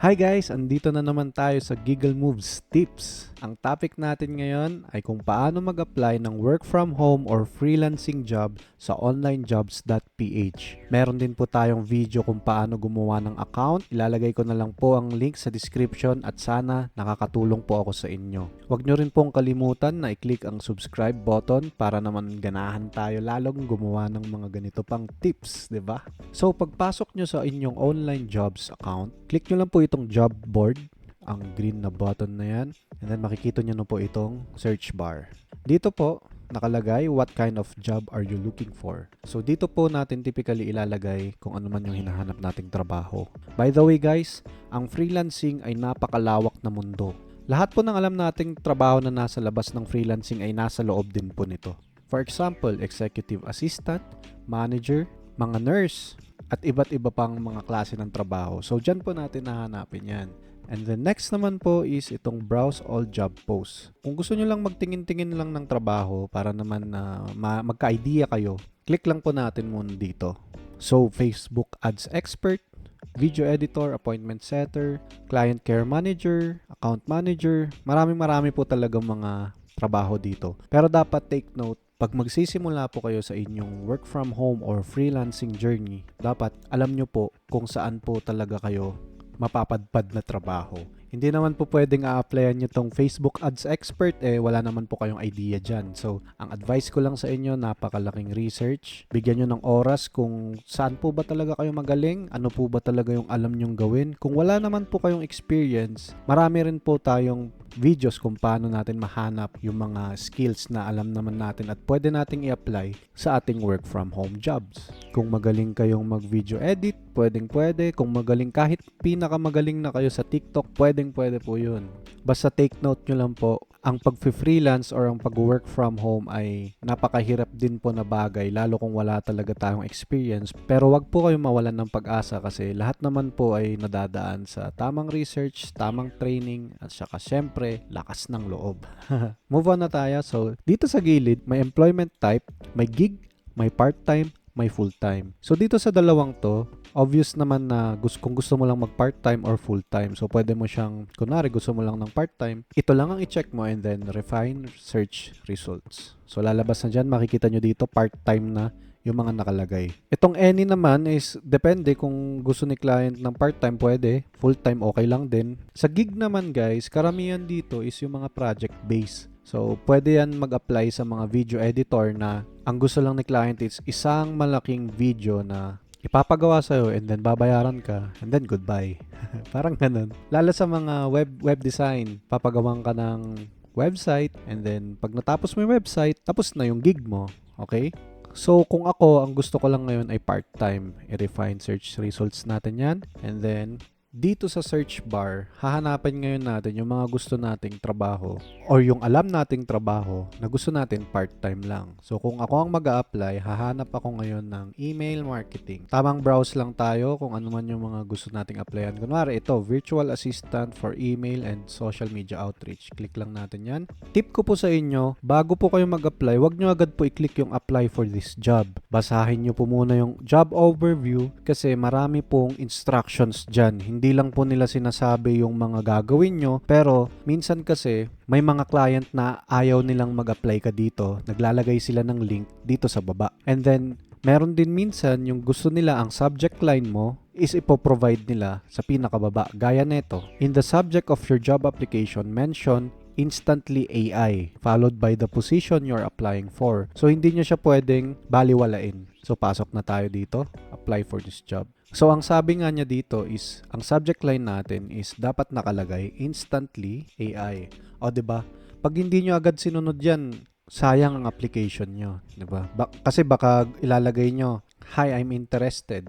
Hi guys! Andito na naman tayo sa Giggle Moves Tips. Ang topic natin ngayon ay kung paano mag-apply ng work from home or freelancing job sa onlinejobs.ph. Meron din po tayong video kung paano gumawa ng account. Ilalagay ko na lang po ang link sa description at sana nakakatulong po ako sa inyo. Huwag nyo rin pong kalimutan na i-click ang subscribe button para naman ganahan tayo lalong gumawa ng mga ganito pang tips, 'di ba? So pagpasok nyo sa inyong online jobs account, click nyo lang po itong job board, ang green na button na yan, and then makikita nyo na po itong search bar. Dito po nakalagay what kind of job are you looking for. So dito po natin typically ilalagay kung ano man yung hinahanap nating trabaho. By the way guys, ang freelancing ay napakalawak na mundo. Lahat po ng alam nating trabaho na nasa labas ng freelancing ay nasa loob din po nito. For example, executive assistant, manager, mga nurse, at iba't iba pang mga klase ng trabaho. So dyan po natin nahanapin yan. And the next naman po is itong browse all job posts. Kung gusto nyo lang magtingin-tingin lang ng trabaho para naman na magka-idea kayo, click lang po natin muna dito. So Facebook Ads Expert, Video Editor, Appointment Setter, Client Care Manager, Account Manager, marami po talagang mga trabaho dito. Pero dapat take note, pag magsisimula po kayo sa inyong work from home or freelancing journey, dapat alam nyo po kung saan po talaga kayo mapapadpad na trabaho. Hindi naman po pwedeng a-applyan nyo tong Facebook Ads Expert, wala naman po kayong idea dyan. So, ang advice ko lang sa inyo, napakalaking research. Bigyan nyo ng oras kung saan po ba talaga kayo magaling, ano po ba talaga yung alam nyong gawin. Kung wala naman po kayong experience, marami rin po tayong videos kung paano natin mahanap yung mga skills na alam naman natin at pwede nating i-apply sa ating work from home jobs. Kung magaling kayong mag-video edit, pwede. Kung magaling kahit pinakamagaling na kayo sa TikTok, pwede po yun. Basta take note nyo lang po, ang pag-freelance or ang pag-work from home ay napakahirap din po na bagay lalo kung wala talaga tayong experience. Pero wag po kayong mawalan ng pag-asa kasi lahat naman po ay nadadaan sa tamang research, tamang training at saka syempre lakas ng loob. Move on na tayo. So dito sa gilid may employment type, may gig, may part-time, may full-time. So dito sa dalawang to, obvious naman na kung gusto mo lang mag part-time or full-time. So pwede mo siyang, kunwari gusto mo lang ng part-time, ito lang ang i-check mo and then refine search results. So lalabas na dyan, makikita nyo dito part-time na yung mga nakalagay. Itong any naman is depende kung gusto ni client ng part-time pwede, full-time okay lang din. Sa gig naman guys, karamihan dito is yung mga project-based. So, pwede yan mag-apply sa mga video editor na ang gusto lang ni client is isang malaking video na ipapagawa sa'yo and then babayaran ka and then goodbye. Parang ganun. Lalo sa mga web design, papagawan ka ng website and then pag natapos mo yung website, tapos na yung gig mo. Okay? So, kung ako, ang gusto ko lang ngayon ay part-time. I-refine search results natin yan and then dito sa search bar, hahanapan ngayon natin yung mga gusto nating trabaho or yung alam nating trabaho na gusto natin part-time lang. So kung ako ang mag-a-apply, hahanap ako ngayon ng email marketing. Tamang browse lang tayo kung ano man yung mga gusto nating applyan. Kunwari ito, virtual assistant for email and social media outreach. Click lang natin yan. Tip ko po sa inyo, bago po kayo mag-apply, wag nyo agad po i-click yung apply for this job. Basahin nyo po muna yung job overview kasi marami pong instructions dyan. Hindi lang po nila sinasabi yung mga gagawin nyo, pero minsan kasi may mga client na ayaw nilang mag-apply ka dito. Naglalagay sila ng link dito sa baba. And then, meron din minsan yung gusto nila ang subject line mo is ipoprovide nila sa pinakababa. Gaya neto. In the subject of your job application, mention instantly AI followed by the position you're applying for. So, hindi nyo siya pwedeng baliwalain. So, pasok na tayo dito. Apply for this job. So, ang sabi nga niya dito is, ang subject line natin is dapat nakalagay instantly AI. O, diba? Pag hindi nyo agad sinunod yan, sayang ang application nyo. Diba? Kasi baka ilalagay nyo, "Hi, I'm interested."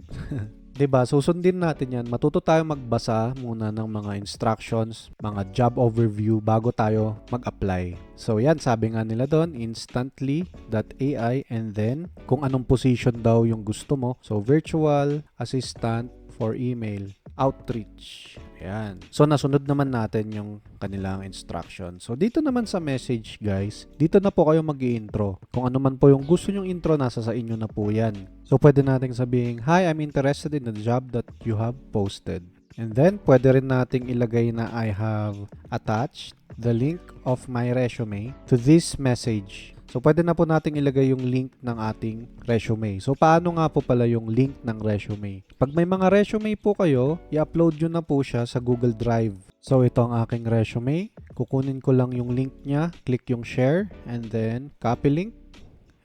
'Di ba? Susundin natin 'yan. Matuto tayong magbasa muna ng mga instructions, mga job overview bago tayo mag-apply. So 'yan, sabi nga nila doon, instantly.ai and then kung anong position daw yung gusto mo. So virtual assistant for email outreach. Ayan. So, nasunod naman natin yung kanilang instruction. So, dito naman sa message, guys, dito na po kayo mag-i-intro. Kung ano man po yung gusto nyong intro, nasa sa inyo na po yan. So, pwede natin sabihin, "Hi, I'm interested in the job that you have posted." And then, pwede rin nating ilagay na I have attached the link of my resume to this message. So, pwede na po nating ilagay yung link ng ating resume. So, paano nga po pala yung link ng resume? Pag may mga resume po kayo, i-upload nyo na po siya sa Google Drive. So, ito ang aking resume. Kukunin ko lang yung link niya, click yung share, and then copy link.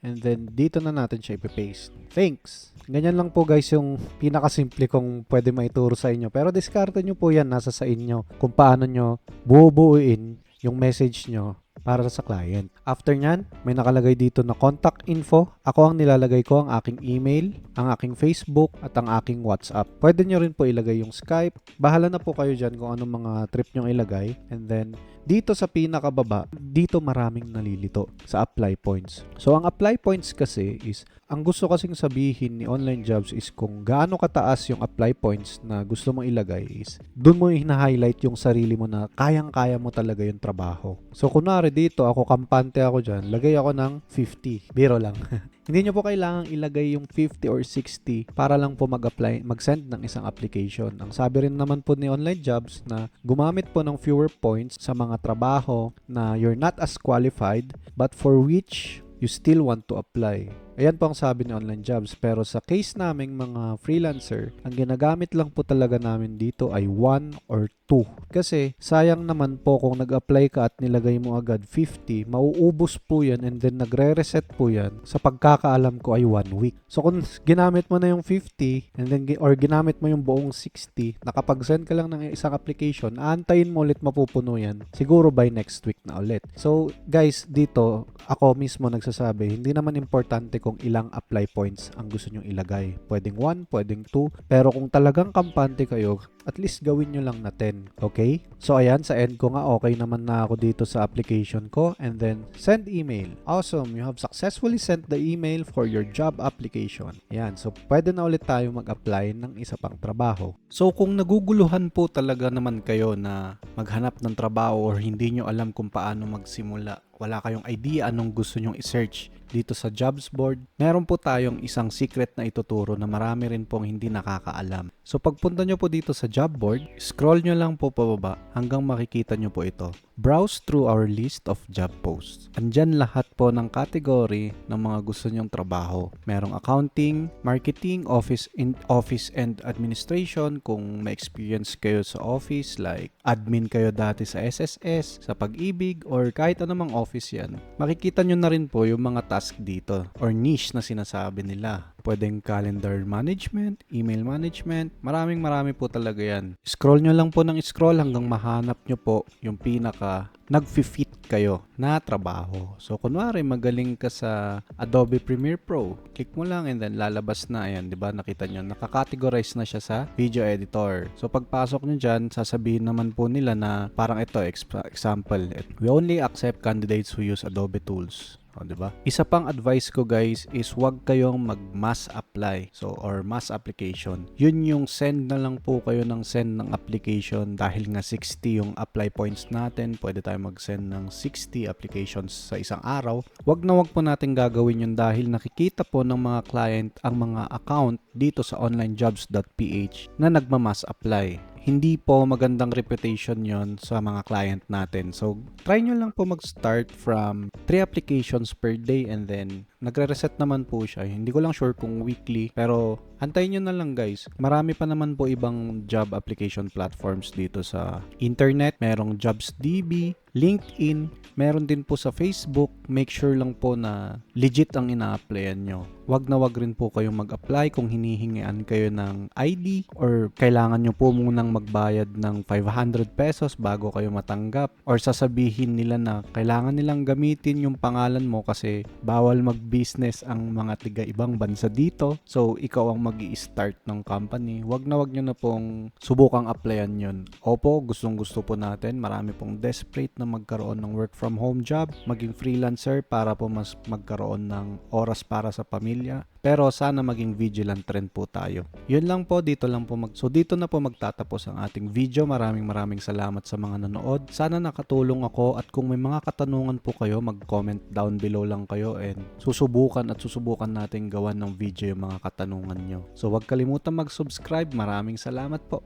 And then, dito na natin siya ipipaste. Thanks! Ganyan lang po guys yung pinakasimple kong pwede maituro sa inyo. Pero diskarte nyo po yan, nasa sa inyo. Kung paano nyo bubuuin yung message nyo para sa client. After nyan, may nakalagay dito na contact info. Ako ang nilalagay ko ang aking email, ang aking Facebook, at ang aking WhatsApp. Pwede nyo rin po ilagay yung Skype. Bahala na po kayo dyan kung anong mga trip nyo ilagay. And then, dito sa pinakababa, dito maraming nalilito sa apply points. So, ang apply points kasi is, ang gusto kasing sabihin ni online jobs is kung gaano kataas yung apply points na gusto mong ilagay is, dun mo hina-highlight yung sarili mo na kayang-kaya mo talaga yung trabaho. So, kunwari dito, ako kampante ako dyan, lagay ako ng 50. Biro lang. Hindi nyo po kailangang ilagay yung 50 or 60 para lang po mag-apply, mag-send ng isang application. Ang sabi rin naman po ni online jobs na gumamit po ng fewer points sa mga trabaho na you're not as qualified but for which you still want to apply. Ayan po ang sabi ni online jobs. Pero sa case naming mga freelancer, ang ginagamit lang po talaga namin dito ay 1 or 2. Kasi sayang naman po kung nag-apply ka at nilagay mo agad 50, mauubos po yan and then nagre-reset po yan. Sa pagkakaalam ko ay 1 week. So kung ginamit mo na yung 50 and then or ginamit mo yung buong 60, nakapag-send ka lang ng isang application, aantayin mo ulit mapupuno yan. Siguro by next week na ulit. So guys, dito ako mismo nagsasabi, hindi naman importante kung ilang apply points ang gusto nyong ilagay. Pwedeng 1, pwedeng 2. Pero kung talagang kampante kayo, at least gawin nyo lang na 10. Okay? So ayan, sa end ko nga, okay naman na ako dito sa application ko. And then, send email. Awesome! You have successfully sent the email for your job application. Ayan. So, pwede na ulit tayo mag-apply ng isa pang trabaho. So, kung naguguluhan po talaga naman kayo na maghanap ng trabaho or hindi nyo alam kung paano magsimula, wala kayong idea anong gusto nyong i-search dito sa jobs board, meron po tayong isang secret na ituturo na marami rin pong hindi nakakaalam. So pagpunta nyo po dito sa job board, scroll nyo lang po pababa hanggang makikita nyo po ito. Browse through our list of job posts. Andyan lahat po ng category ng mga gusto nyong trabaho. Merong accounting, marketing, office and administration kung may experience kayo sa office like admin kayo dati sa SSS, sa Pag-ibig, or kahit anumang office yan. Makikita nyo na rin po yung mga task dito or niche na sinasabi nila. Pwedeng calendar management, email management, marami po talaga yan. Scroll nyo lang po ng scroll hanggang mahanap nyo po yung pinaka nag-fit kayo na trabaho. So, kunwari magaling ka sa Adobe Premiere Pro, click mo lang and then lalabas na. Ayan, di ba? Nakita nyo, nakakategorize na siya sa video editor. So, pagpasok nyo dyan, sasabihin naman po nila na parang ito, example, we only accept candidates who use Adobe tools. O, diba? Isa pang advice ko guys is wag kayong mag-mass apply or mass application. Yun yung send na lang po kayo ng send ng application dahil nga 60 yung apply points natin. Pwede tayo mag-send ng 60 applications sa isang araw. Wag po natin gagawin yun dahil nakikita po ng mga client ang mga account dito sa onlinejobs.ph na nagma-mass apply. Hindi po magandang reputation yon sa mga client natin. So, try nyo lang po mag-start from 3 applications per day and then nagre-reset naman po siya. Hindi ko lang sure kung weekly, pero antayin nyo na lang guys. Marami pa naman po ibang job application platforms dito sa internet. Merong JobsDB, LinkedIn, meron din po sa Facebook. Make sure lang po na legit ang ina-applyan nyo. Wag rin po kayong mag-apply kung hinihingian kayo ng ID or kailangan nyo po munang magbayad ng 500 pesos bago kayo matanggap or sasabihin nila na kailangan nilang gamitin yung pangalan mo kasi bawal mag-business ang mga tiga ibang bansa dito. So, ikaw ang mag-i-start ng company. Wag nyo na pong subukang applyan yun. Opo, gustong-gusto po natin. Marami pong desperate na magkaroon ng work from home job, maging freelancer para po mas magkaroon ng oras para sa pamilya. Pero sana maging vigilant rin po tayo. Yun lang po, dito na po magtatapos ang ating video. Maraming salamat sa mga nanood. Sana nakatulong ako at kung may mga katanungan po kayo, mag-comment down below lang kayo and susubukan natin gawan ng video yung mga katanungan nyo. So wag kalimutan mag-subscribe. Maraming salamat po.